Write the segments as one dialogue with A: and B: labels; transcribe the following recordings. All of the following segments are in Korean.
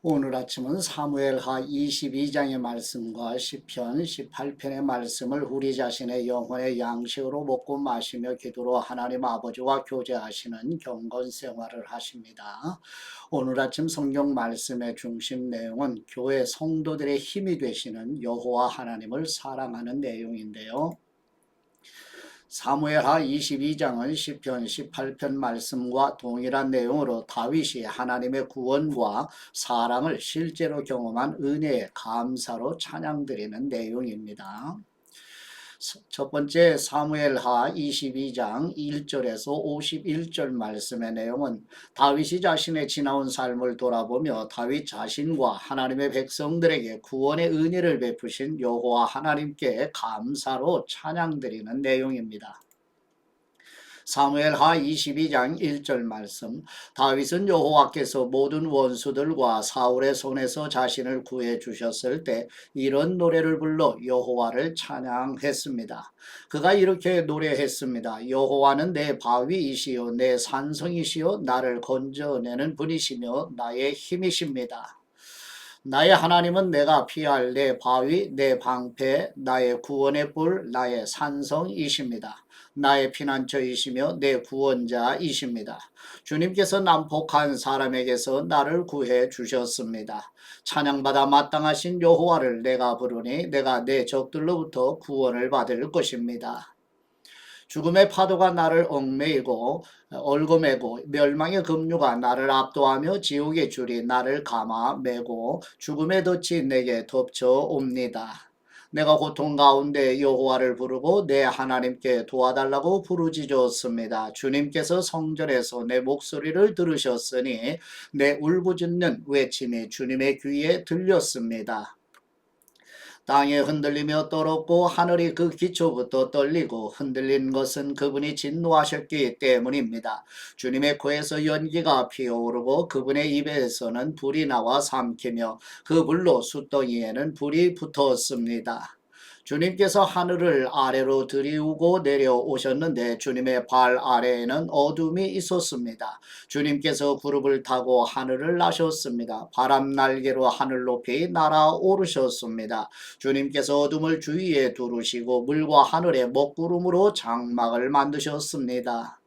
A: 오늘 아침은 사무엘하 22장의 말씀과 시편 18편의 말씀을 우리 자신의 영혼의 양식으로 먹고 마시며 기도로 하나님 아버지와 교제하시는 경건 생활을 하십니다. 오늘 아침 성경 말씀의 중심 내용은 교회 성도들의 힘이 되시는 여호와 하나님을 사랑하는 내용인데요. 사무엘하 22장은 시편 18편 말씀과 동일한 내용으로 다윗이 하나님의 구원과 사랑을 실제로 경험한 은혜의 감사로 찬양드리는 내용입니다. 첫 번째 사무엘하 22장 1절에서 51절 말씀의 내용은 다윗이 자신의 지나온 삶을 돌아보며 다윗 자신과 하나님의 백성들에게 구원의 은혜를 베푸신 여호와 하나님께 감사로 찬양드리는 내용입니다. 사무엘하 22장 1절 말씀, 다윗은 여호와께서 모든 원수들과 사울의 손에서 자신을 구해 주셨을 때 이런 노래를 불러 여호와를 찬양했습니다. 그가 이렇게 노래했습니다. 여호와는 내 바위이시요 내 산성이시요 나를 건져내는 분이시며 나의 힘이십니다. 나의 하나님은 내가 피할 내 바위, 내 방패, 나의 구원의 뿔, 나의 산성이십니다. 나의 피난처이시며 내 구원자이십니다. 주님께서 난폭한 사람에게서 나를 구해 주셨습니다. 찬양받아 마땅하신 여호와를 내가 부르니 내가 내 적들로부터 구원을 받을 것입니다. 죽음의 파도가 나를 얽매이고 얽어매고 멸망의 급류가 나를 압도하며 지옥의 줄이 나를 감아 매고 죽음의 덫이 내게 덮쳐옵니다. 내가 고통 가운데 여호와를 부르고 내 하나님께 도와달라고 부르짖었습니다. 주님께서 성전에서 내 목소리를 들으셨으니 내 울부짖는 외침이 주님의 귀에 들렸습니다. 땅이 흔들리며 떨었고 하늘이 그 기초부터 떨리고 흔들린 것은 그분이 진노하셨기 때문입니다. 주님의 코에서 연기가 피어오르고 그분의 입에서는 불이 나와 삼키며 그 불로 숫덩이에는 불이 붙었습니다. 주님께서 하늘을 아래로 들이우고 내려오셨는데 주님의 발 아래에는 어둠이 있었습니다. 주님께서 구름을 타고 하늘을 나셨습니다. 바람 날개로 하늘 높이 날아오르셨습니다. 주님께서 어둠을 주위에 두르시고 물과 하늘의 먹구름으로 장막을 만드셨습니다.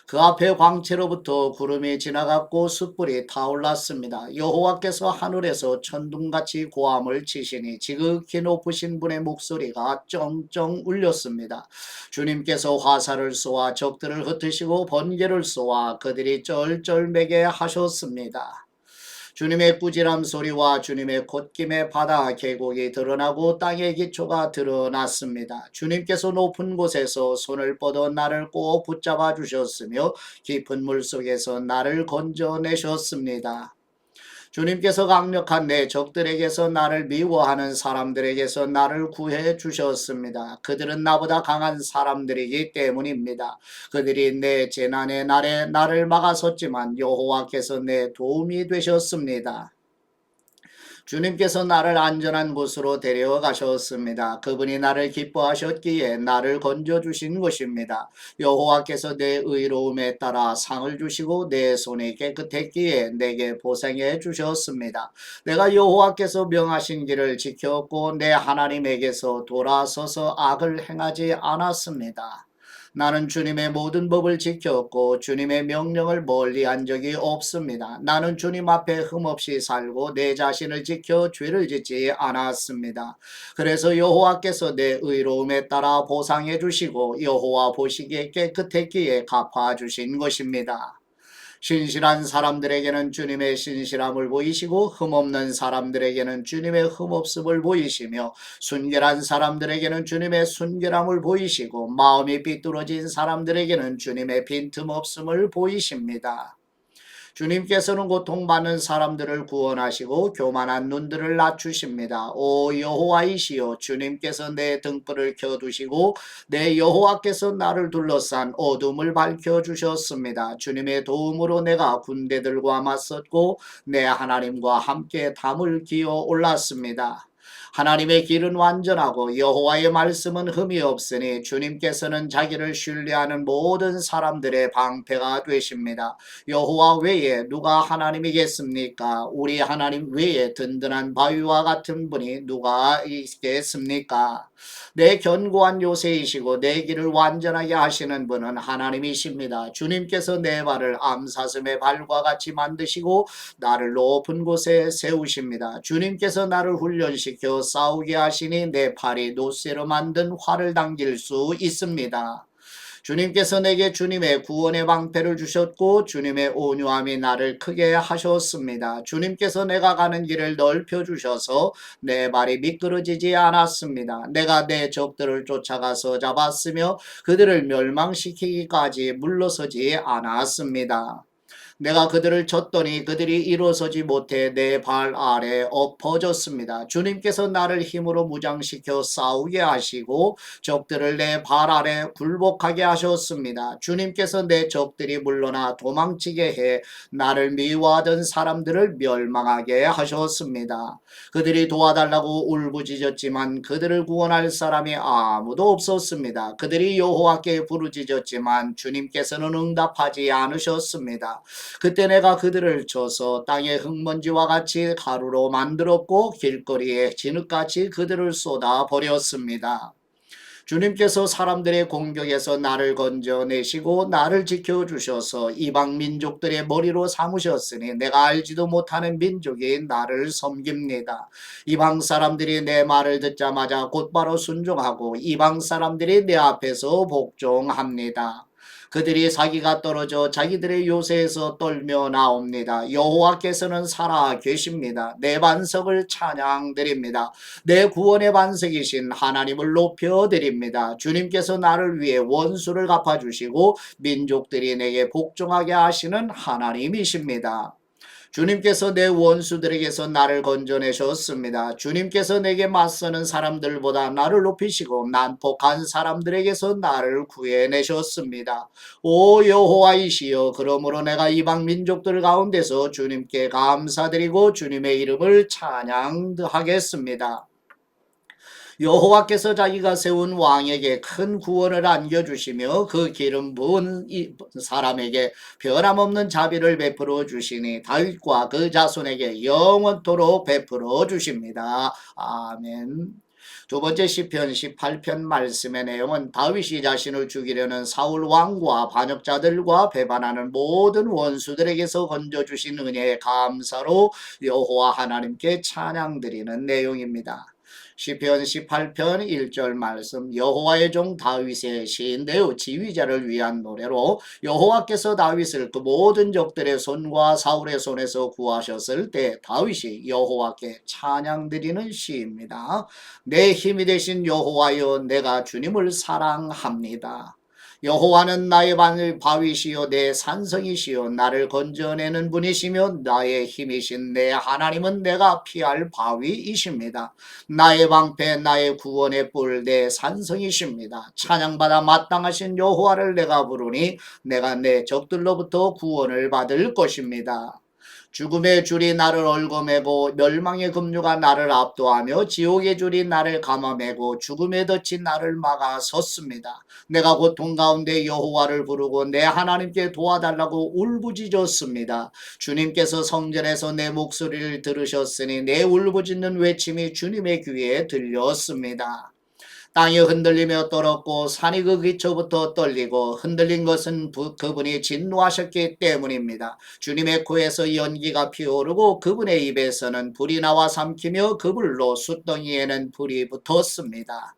A: 그 앞에 광채로부터 구름이 지나갔고 숯불이 타올랐습니다. 여호와께서 하늘에서 천둥같이 고함을 치시니 지극히 높으신 분의 목소리가 쩡쩡 울렸습니다. 주님께서 화살을 쏘아 적들을 흩으시고 번개를 쏘아 그들이 쩔쩔매게 하셨습니다. 주님의 꾸지람 소리와 주님의 콧김에 바다 계곡이 드러나고 땅의 기초가 드러났습니다. 주님께서 높은 곳에서 손을 뻗어 나를 꼭 붙잡아 주셨으며 깊은 물속에서 나를 건져내셨습니다. 주님께서 강력한 내 적들에게서 나를 미워하는 사람들에게서 나를 구해 주셨습니다. 그들은 나보다 강한 사람들이기 때문입니다. 그들이 내 재난의 날에 나를 막아섰지만 여호와께서 내 도움이 되셨습니다. 주님께서 나를 안전한 곳으로 데려가셨습니다. 그분이 나를 기뻐하셨기에 나를 건져주신 것입니다. 여호와께서 내 의로움에 따라 상을 주시고 내 손이 깨끗했기에 내게 보상해 주셨습니다. 내가 여호와께서 명하신 길을 지켰고 내 하나님에게서 돌아서서 악을 행하지 않았습니다. 나는 주님의 모든 법을 지켰고 주님의 명령을 멀리한 적이 없습니다. 나는 주님 앞에 흠없이 살고 내 자신을 지켜 죄를 짓지 않았습니다. 그래서 여호와께서 내 의로움에 따라 보상해 주시고 여호와 보시기에 깨끗했기에 갚아 주신 것입니다. 신실한 사람들에게는 주님의 신실함을 보이시고 흠없는 사람들에게는 주님의 흠없음을 보이시며 순결한 사람들에게는 주님의 순결함을 보이시고 마음이 삐뚤어진 사람들에게는 주님의 빈틈없음을 보이십니다. 주님께서는 고통받는 사람들을 구원하시고 교만한 눈들을 낮추십니다. 오 여호와이시여, 주님께서 내 등불을 켜두시고 내 여호와께서 나를 둘러싼 어둠을 밝혀주셨습니다. 주님의 도움으로 내가 군대들과 맞섰고 내 하나님과 함께 담을 기어 올랐습니다. 하나님의 길은 완전하고 여호와의 말씀은 흠이 없으니 주님께서는 자기를 신뢰하는 모든 사람들의 방패가 되십니다. 여호와 외에 누가 하나님이겠습니까? 우리 하나님 외에 든든한 바위와 같은 분이 누가 있겠습니까? 내 견고한 요새이시고 내 길을 완전하게 하시는 분은 하나님이십니다. 주님께서 내 발을 암사슴의 발과 같이 만드시고 나를 높은 곳에 세우십니다. 주님께서 나를 훈련시켜 싸우게 하시니 내 팔이 노쇠로 만든 활을 당길 수 있습니다. 주님께서 내게 주님의 구원의 방패를 주셨고 주님의 온유함이 나를 크게 하셨습니다. 주님께서 내가 가는 길을 넓혀 주셔서 내 발이 미끄러지지 않았습니다. 내가 내 적들을 쫓아가서 잡았으며 그들을 멸망시키기까지 물러서지 않았습니다. 내가 그들을 쳤더니 그들이 일어서지 못해 내 발 아래 엎어졌습니다. 주님께서 나를 힘으로 무장시켜 싸우게 하시고 적들을 내 발 아래 굴복하게 하셨습니다. 주님께서 내 적들이 물러나 도망치게 해 나를 미워하던 사람들을 멸망하게 하셨습니다. 그들이 도와달라고 울부짖었지만 그들을 구원할 사람이 아무도 없었습니다. 그들이 여호와께 부르짖었지만 주님께서는 응답하지 않으셨습니다. 그때 내가 그들을 쳐서 땅의 흙먼지와 같이 가루로 만들었고 길거리에 진흙같이 그들을 쏟아 버렸습니다. 주님께서 사람들의 공격에서 나를 건져내시고 나를 지켜주셔서 이방 민족들의 머리로 삼으셨으니 내가 알지도 못하는 민족이 나를 섬깁니다. 이방 사람들이 내 말을 듣자마자 곧바로 순종하고 이방 사람들이 내 앞에서 복종합니다. 그들이 사기가 떨어져 자기들의 요새에서 떨며 나옵니다. 여호와께서는 살아 계십니다. 내 반석을 찬양드립니다. 내 구원의 반석이신 하나님을 높여드립니다. 주님께서 나를 위해 원수를 갚아주시고 민족들이 내게 복종하게 하시는 하나님이십니다. 주님께서 내 원수들에게서 나를 건져내셨습니다. 주님께서 내게 맞서는 사람들보다 나를 높이시고 난폭한 사람들에게서 나를 구해내셨습니다. 오 여호와이시여, 그러므로 내가 이방 민족들 가운데서 주님께 감사드리고 주님의 이름을 찬양하겠습니다. 여호와께서 자기가 세운 왕에게 큰 구원을 안겨주시며 그 기름 부은 사람에게 변함없는 자비를 베풀어 주시니 다윗과 그 자손에게 영원토록 베풀어 주십니다. 아멘. 두 번째 시편 18편 말씀의 내용은 다윗이 자신을 죽이려는 사울 왕과 반역자들과 배반하는 모든 원수들에게서 건져주신 은혜에 감사로 여호와 하나님께 찬양드리는 내용입니다. 시편 18편 1절 말씀, 여호와의 종 다윗의 시인되어 지휘자를 위한 노래로 여호와께서 다윗을 그 모든 적들의 손과 사울의 손에서 구하셨을 때 다윗이 여호와께 찬양드리는 시입니다. 내 힘이 되신 여호와여, 내가 주님을 사랑합니다. 여호와는 나의 바위시요 내 산성이시요 나를 건져내는 분이시며 나의 힘이신 내 하나님은 내가 피할 바위이십니다. 나의 방패 나의 구원의 뿔 내 산성이십니다. 찬양받아 마땅하신 여호와를 내가 부르니 내가 내 적들로부터 구원을 받을 것입니다. 죽음의 줄이 나를 얽어매고 멸망의 급류가 나를 압도하며 지옥의 줄이 나를 감아매고 죽음의 덫이 나를 막아 섰습니다. 내가 고통 가운데 여호와를 부르고 내 하나님께 도와달라고 울부짖었습니다. 주님께서 성전에서 내 목소리를 들으셨으니 내 울부짖는 외침이 주님의 귀에 들렸습니다. 땅이 흔들리며 떨었고 산이 그 기초부터 떨리고 흔들린 것은 그분이 진노하셨기 때문입니다. 주님의 코에서 연기가 피오르고 그분의 입에서는 불이 나와 삼키며 그 불로 숫덩이에는 불이 붙었습니다.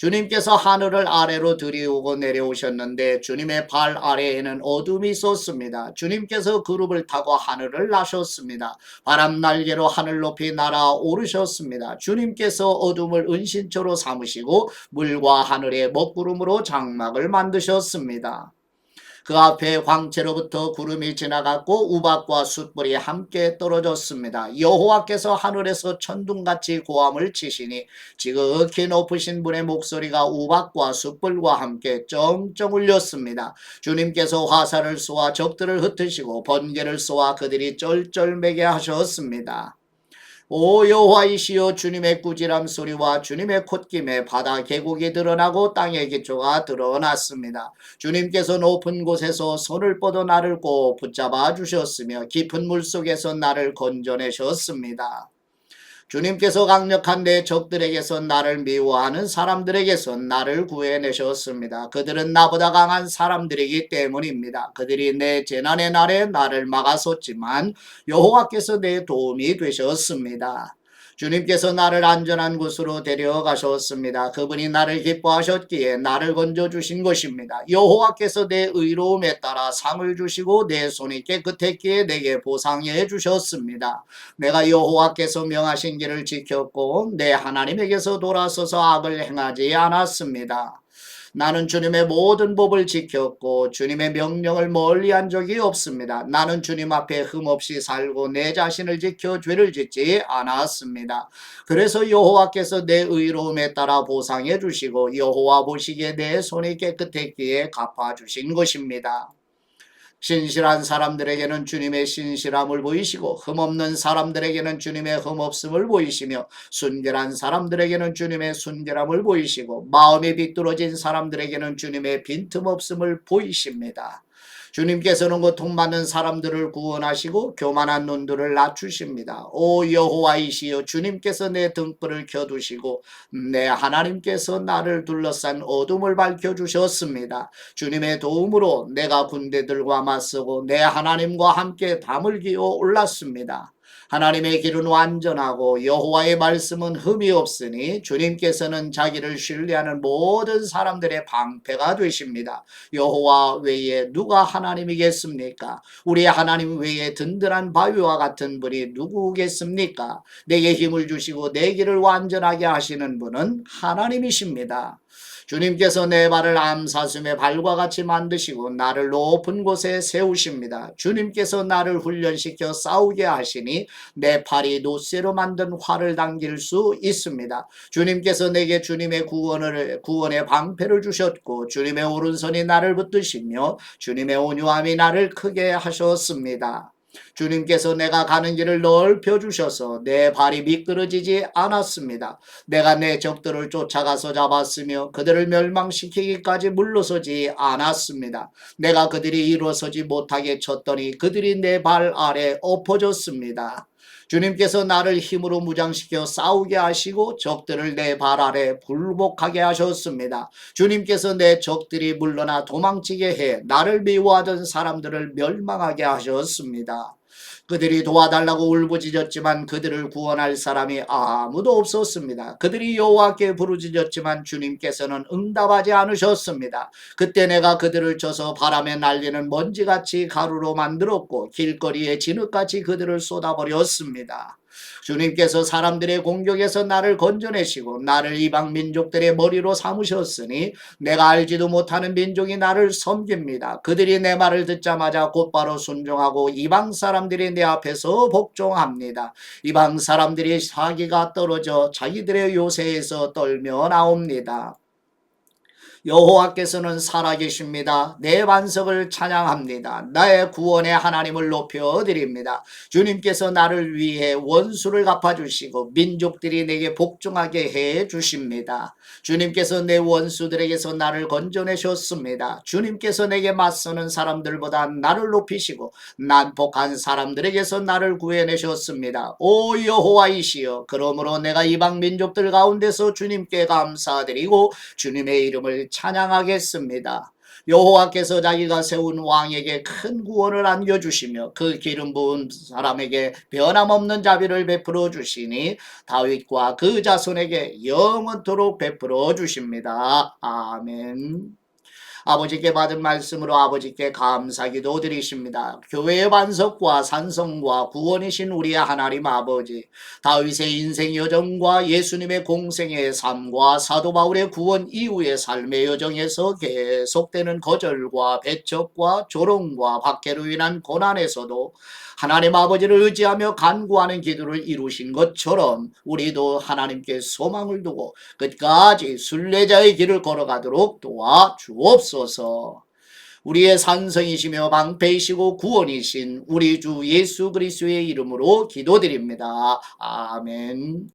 A: 주님께서 하늘을 아래로 들이오고 내려오셨는데 주님의 발 아래에는 어둠이 있었습니다. 주님께서 그룹을 타고 하늘을 나셨습니다. 바람 날개로 하늘 높이 날아오르셨습니다. 주님께서 어둠을 은신처로 삼으시고 물과 하늘의 먹구름으로 장막을 만드셨습니다. 그 앞에 광채로부터 구름이 지나갔고 우박과 숯불이 함께 떨어졌습니다. 여호와께서 하늘에서 천둥같이 고함을 치시니 지극히 높으신 분의 목소리가 우박과 숯불과 함께 쩡쩡 울렸습니다. 주님께서 화살을 쏘아 적들을 흩으시고 번개를 쏘아 그들이 쩔쩔매게 하셨습니다. 오 여호와이시여 주님의 꾸지람 소리와 주님의 콧김에 바다 계곡이 드러나고 땅의 기초가 드러났습니다. 주님께서 높은 곳에서 손을 뻗어 나를 꼭 붙잡아 주셨으며 깊은 물속에서 나를 건져내셨습니다. 주님께서 강력한 내 적들에게서 나를 미워하는 사람들에게서 나를 구해내셨습니다. 그들은 나보다 강한 사람들이기 때문입니다. 그들이 내 재난의 날에 나를 막아섰지만 여호와께서 내 도움이 되셨습니다. 주님께서 나를 안전한 곳으로 데려가셨습니다. 그분이 나를 기뻐하셨기에 나를 건져주신 것입니다. 여호와께서 내 의로움에 따라 상을 주시고 내 손이 깨끗했기에 내게 보상해 주셨습니다. 내가 여호와께서 명하신 길을 지켰고 내 하나님에게서 돌아서서 악을 행하지 않았습니다. 나는 주님의 모든 법을 지켰고 주님의 명령을 멀리한 적이 없습니다. 나는 주님 앞에 흠없이 살고 내 자신을 지켜 죄를 짓지 않았습니다. 그래서 여호와께서 내 의로움에 따라 보상해 주시고 여호와 보시기에 내 손이 깨끗했기에 갚아주신 것입니다. 신실한 사람들에게는 주님의 신실함을 보이시고 흠없는 사람들에게는 주님의 흠없음을 보이시며 순결한 사람들에게는 주님의 순결함을 보이시고 마음이 비뚤어진 사람들에게는 주님의 빈틈없음을 보이십니다. 주님께서는 고통받는 사람들을 구원하시고 교만한 눈들을 낮추십니다. 오 여호와이시여 주님께서 내 등불을 켜두시고 내 하나님께서 나를 둘러싼 어둠을 밝혀주셨습니다. 주님의 도움으로 내가 군대들과 맞서고 내 하나님과 함께 담을 기어 올랐습니다. 하나님의 길은 완전하고 여호와의 말씀은 흠이 없으니 주님께서는 자기를 신뢰하는 모든 사람들의 방패가 되십니다. 여호와 외에 누가 하나님이겠습니까? 우리 하나님 외에 든든한 바위와 같은 분이 누구겠습니까? 내게 힘을 주시고 내 길을 완전하게 하시는 분은 하나님이십니다. 주님께서 내 발을 암사슴의 발과 같이 만드시고 나를 높은 곳에 세우십니다. 주님께서 나를 훈련시켜 싸우게 하시니 내 팔이 노쇠로 만든 활을 당길 수 있습니다. 주님께서 내게 주님의 구원의 방패를 주셨고 주님의 오른손이 나를 붙드시며 주님의 온유함이 나를 크게 하셨습니다. 주님께서 내가 가는 길을 넓혀 주셔서 내 발이 미끄러지지 않았습니다. 내가 내 적들을 쫓아가서 잡았으며 그들을 멸망시키기까지 물러서지 않았습니다. 내가 그들이 일어서지 못하게 쳤더니 그들이 내 발 아래 엎어졌습니다. 주님께서 나를 힘으로 무장시켜 싸우게 하시고 적들을 내 발 아래 굴복하게 하셨습니다. 주님께서 내 적들이 물러나 도망치게 해 나를 미워하던 사람들을 멸망하게 하셨습니다. 그들이 도와달라고 울부짖었지만 그들을 구원할 사람이 아무도 없었습니다. 그들이 여호와께 부르짖었지만 주님께서는 응답하지 않으셨습니다. 그때 내가 그들을 쳐서 바람에 날리는 먼지같이 가루로 만들었고 길거리에 진흙같이 그들을 쏟아버렸습니다. 주님께서 사람들의 공격에서 나를 건져내시고 나를 이방 민족들의 머리로 삼으셨으니 내가 알지도 못하는 민족이 나를 섬깁니다. 그들이 내 말을 듣자마자 곧바로 순종하고 이방 사람들이 내 앞에서 복종합니다. 이방 사람들이 사기가 떨어져 자기들의 요새에서 떨며 나옵니다. 여호와께서는 살아계십니다. 내 반석을 찬양합니다. 나의 구원의 하나님을 높여드립니다. 주님께서 나를 위해 원수를 갚아주시고 민족들이 내게 복종하게 해주십니다. 주님께서 내 원수들에게서 나를 건져내셨습니다. 주님께서 내게 맞서는 사람들보다 나를 높이시고 난폭한 사람들에게서 나를 구해내셨습니다. 오 여호와이시여 그러므로 내가 이방 민족들 가운데서 주님께 감사드리고 주님의 이름을 찬양하겠습니다. 여호와께서 자기가 세운 왕에게 큰 구원을 안겨주시며 그 기름 부은 사람에게 변함없는 자비를 베풀어 주시니 다윗과 그 자손에게 영원토록 베풀어 주십니다. 아멘. 아버지께 받은 말씀으로 아버지께 감사기도 드리십니다. 교회의 반석과 산성과 구원이신 우리의 하나님 아버지, 다윗의 인생 여정과 예수님의 공생의 삶과 사도 바울의 구원 이후의 삶의 여정에서 계속되는 거절과 배척과 조롱과 박해로 인한 고난에서도 하나님 아버지를 의지하며 간구하는 기도를 이루신 것처럼 우리도 하나님께 소망을 두고 끝까지 순례자의 길을 걸어가도록 도와주옵소서. 우리의 산성이시며 방패이시고 구원이신 우리 주 예수 그리스도의 이름으로 기도드립니다. 아멘.